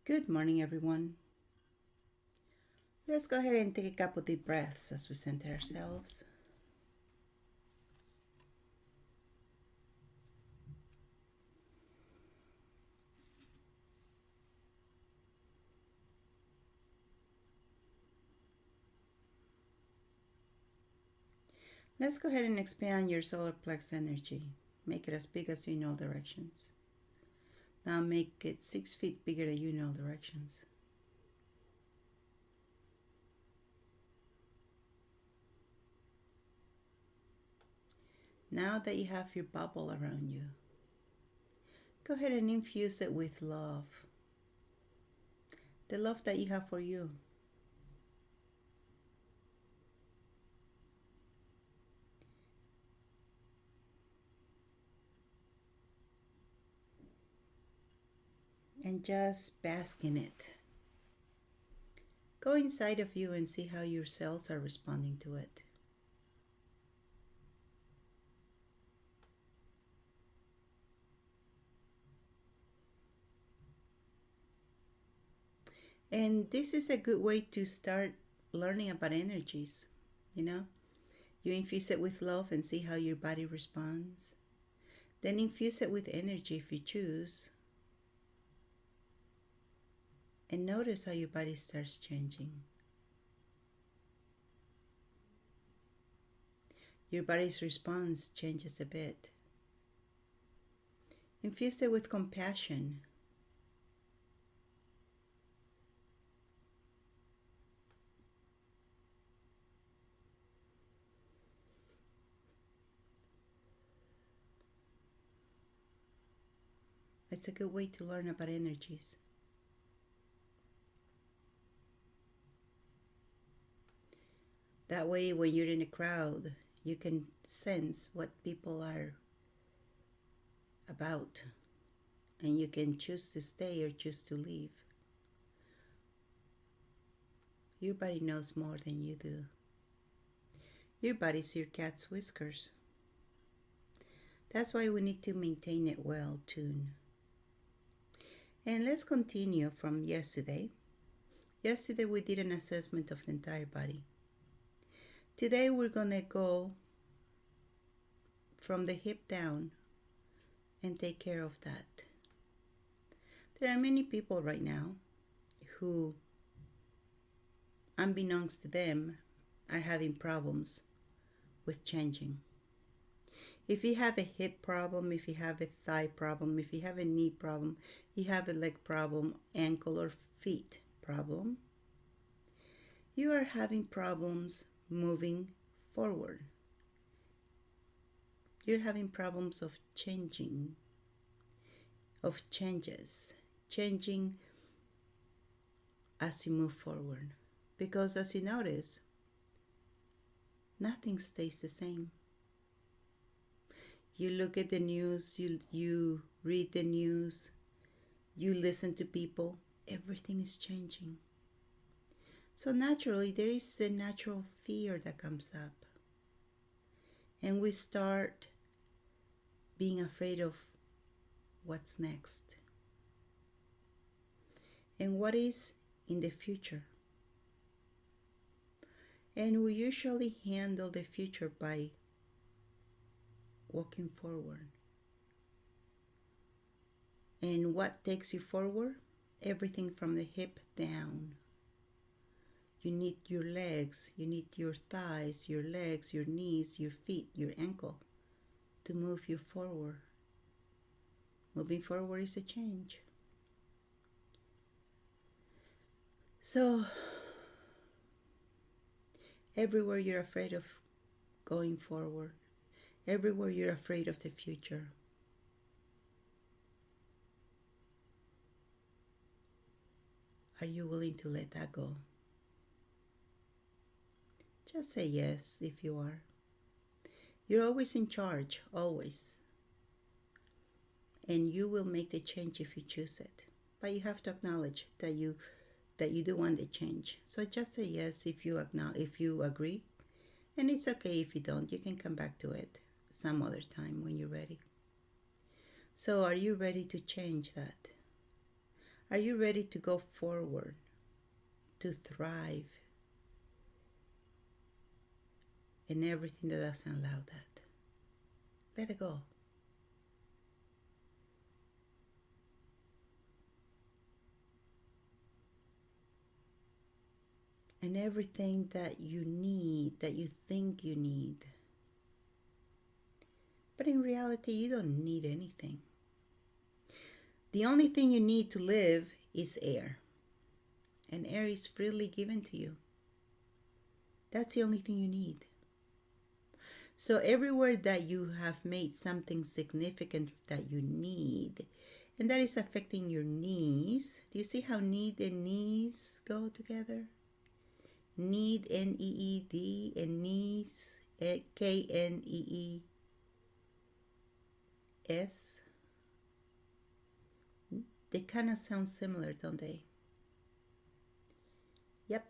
Good morning, everyone. Let's go ahead and take a couple deep breaths as we center ourselves. Let's go ahead and expand your solar plex energy. Make it as big as you know directions. Now make it 6 feet bigger than you know directions. Now that you have your bubble around you, go ahead and infuse it with love. The love that you have for you. And just bask in it. Go inside of you and see how your cells are responding to it. And this is a good way to start learning about energies. You know, you infuse it with love and see how your body responds. Then infuse it with energy if you choose. And notice how your body starts changing. Your body's response changes a bit. Infuse it with compassion. It's a good way to learn about energies. That way, when you're in a crowd, you can sense what people are about, and you can choose to stay or choose to leave. Your body knows more than you do. Your body's your cat's whiskers. That's why we need to maintain it well tuned. And let's continue from yesterday. Yesterday we did an assessment of the entire body. Today we're gonna go from the hip down and take care of that. There are many people right now who, unbeknownst to them, are having problems with changing. If you have a hip problem, if you have a thigh problem, if you have a knee problem, you have a leg problem, ankle or feet problem, you are having problems moving forward. You're having problems of changing, of changes, changing as you move forward. Because as you notice, nothing stays the same. You look at the news, you read the news, you listen to people, everything is changing. So naturally, there is a natural fear that comes up. And we start being afraid of what's next and what is in the future. And we usually handle the future by walking forward. And what takes you forward? Everything from the hip down. You need your legs, you need your thighs, your legs, your knees, your feet, your ankle to move you forward. Moving forward is a change. So, everywhere you're afraid of going forward, everywhere you're afraid of the future, are you willing to let that go? Just say yes if you are. You're always in charge, always. And you will make the change if you choose it. But you have to acknowledge that you do want the change. So just say yes if you agree. And it's okay if you don't. You can come back to it some other time when you're ready. So are you ready to change that? Are you ready to go forward, to thrive in everything that doesn't allow that? Let it go. And everything that you need, that you think you need. But in reality, you don't need anything. The only thing you need to live is air. And air is freely given to you. That's the only thing you need. So everywhere that you have made something significant that you need, and that is affecting your knees. Do you see how need and knees go together? Need, N-E-E-D, and knees, K-N-E-E-S. They kind of sound similar, don't they? Yep.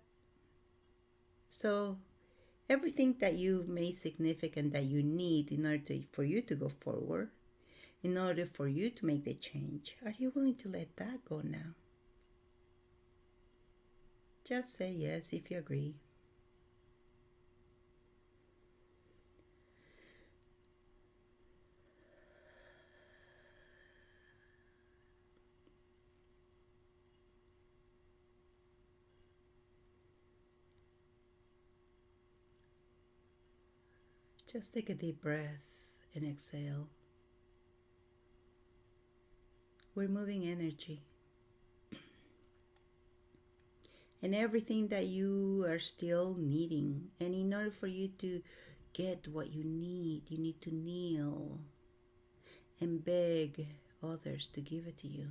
So everything that you've made significant that you need in order for you to go forward, in order for you to make the change, are you willing to let that go now? Just say yes if you agree. Just take a deep breath and exhale. We're moving energy. And everything that you are still needing. And in order for you to get what you need to kneel and beg others to give it to you.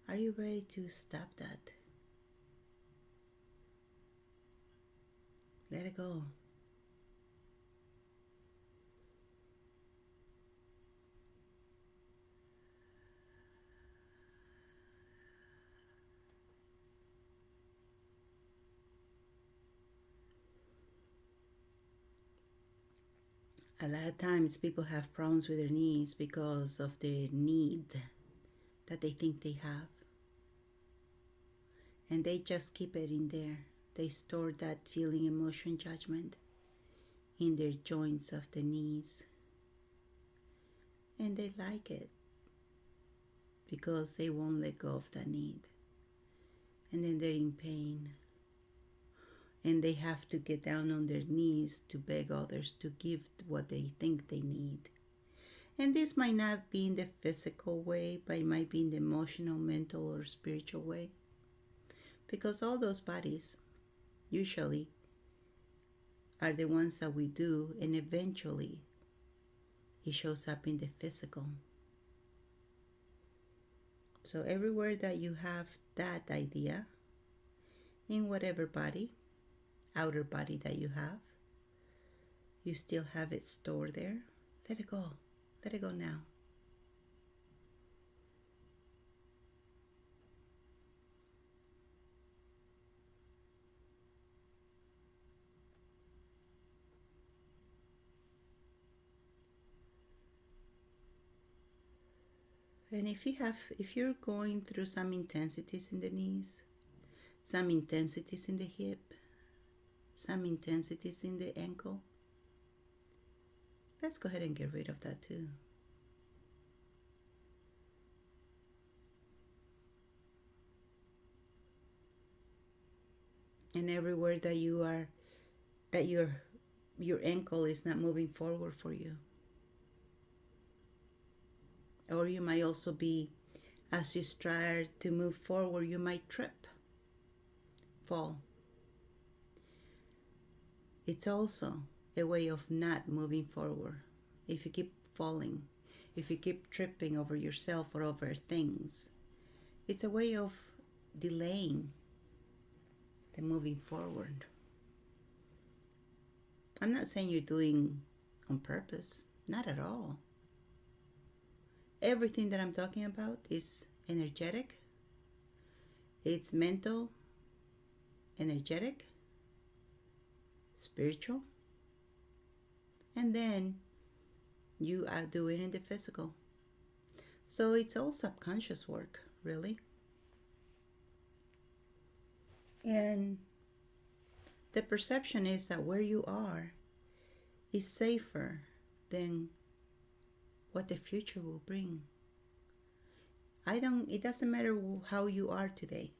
Are you ready to stop that? Let it go. A lot of times people have problems with their knees because of the need that they think they have. And they just keep it in there. They store that feeling, emotion, judgment in their joints of the knees. And they like it because they won't let go of that need. And then they're in pain. And they have to get down on their knees to beg others to give what they think they need. And this might not be in the physical way, but it might be in the emotional, mental, or spiritual way. Because all those bodies usually are the ones that we do, and eventually it shows up in the physical. So everywhere that you have that idea, in whatever body, outer body that you have, you still have it stored there, let it go. Let it go now. And if you're going through some intensities in the knees, some intensities in the hip, some intensities in the ankle, let's go ahead and get rid of that too. And everywhere that you are, that your ankle is not moving forward for you. Or you might also be, as you strive to move forward, you might trip, fall. It's also a way of not moving forward. If you keep falling, if you keep tripping over yourself or over things, it's a way of delaying the moving forward. I'm not saying you're doing on purpose, not at all. Everything that I'm talking about is energetic, it's mental, energetic, spiritual, and then you are doing it in the physical. So it's all subconscious work, really. And the perception is that where you are is safer than what the future will bring. It doesn't matter how you are today.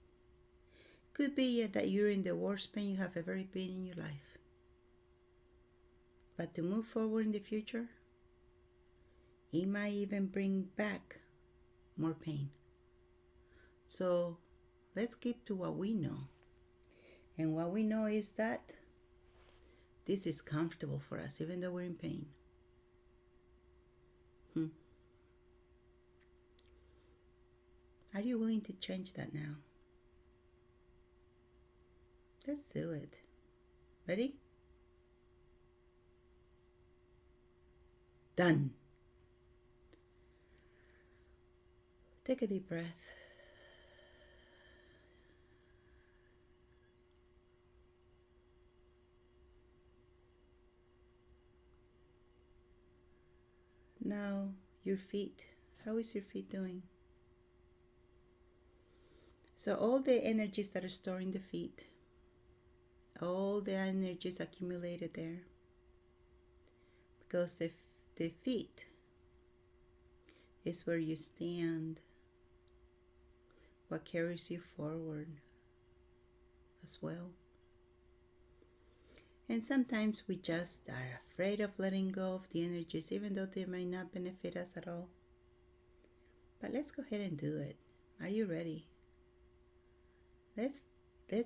Could be that you're in the worst pain you have ever been in your life. But to move forward in the future, it might even bring back more pain. So let's keep to what we know. And what we know is that this is comfortable for us, even though we're in pain. Are you willing to change that now? Let's do it. Ready? Done. Take a deep breath. Now, your feet. How is your feet doing? So all the energies that are stored in the feet, all the energies accumulated there, because the feet is where you stand, what carries you forward as well. And sometimes we just are afraid of letting go of the energies, even though they may not benefit us at all. But let's go ahead and do it. Are you ready? Let's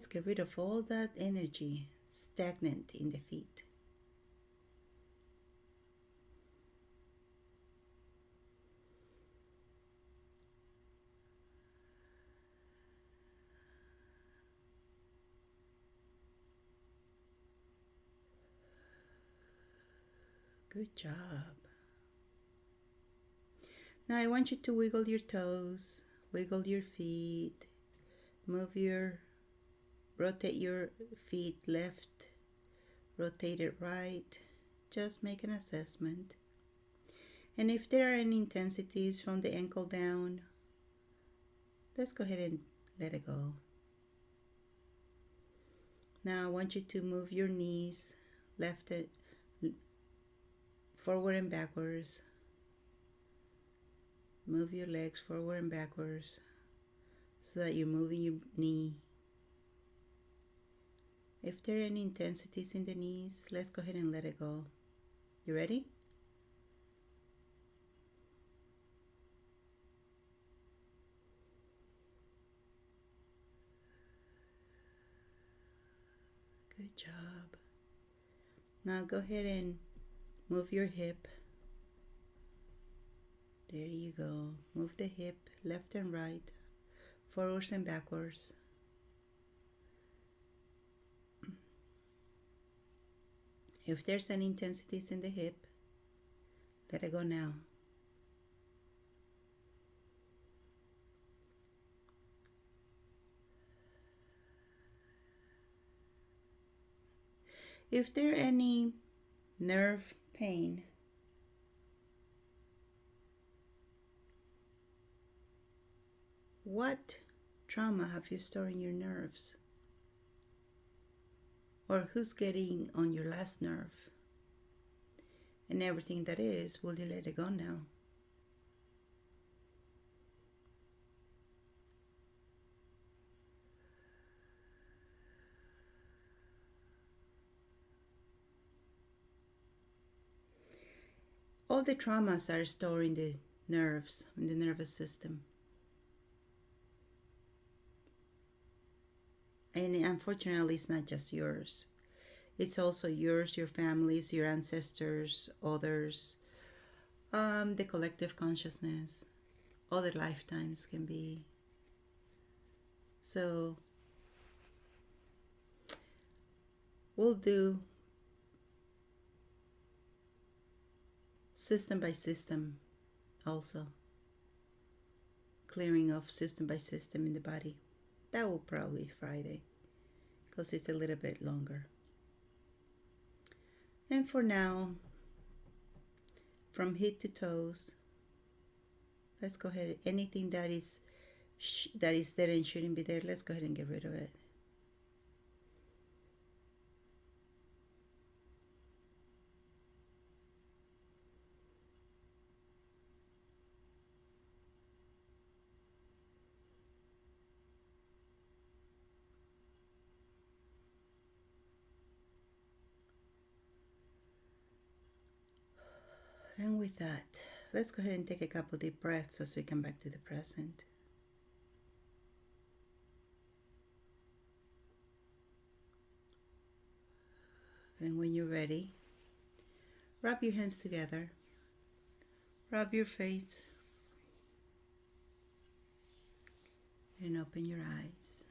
get rid of all that energy stagnant in the feet. Good job. Now I want you to wiggle your toes, wiggle your feet, rotate your feet left, rotate it right. Just make an assessment. And if there are any intensities from the ankle down, let's go ahead and let it go. Now I want you to move your knees forward and backwards. Move your legs forward and backwards so that you're moving your knee. If there are any intensities in the knees, let's go ahead and let it go. You ready? Good job. Now go ahead and move your hip. There you go. Move the hip left and right, forwards and backwards. If there's any intensities in the hip, let it go now. If there are any nerve pain, what trauma have you stored in your nerves? Or who's getting on your last nerve? And everything that is, will you let it go now? All the traumas are stored in the nerves, in the nervous system. And unfortunately, it's not just yours. It's also yours, your family's, your ancestors, others, the collective consciousness, other lifetimes can be. So we'll do system by system also. Clearing of system by system in the body. That will probably be Friday because it's a little bit longer. And for now, from head to toes, let's go ahead. Anything that is that is there and shouldn't be there, let's go ahead and get rid of it. And with that, let's go ahead and take a couple deep breaths as we come back to the present. And when you're ready, rub your hands together, rub your face, and open your eyes.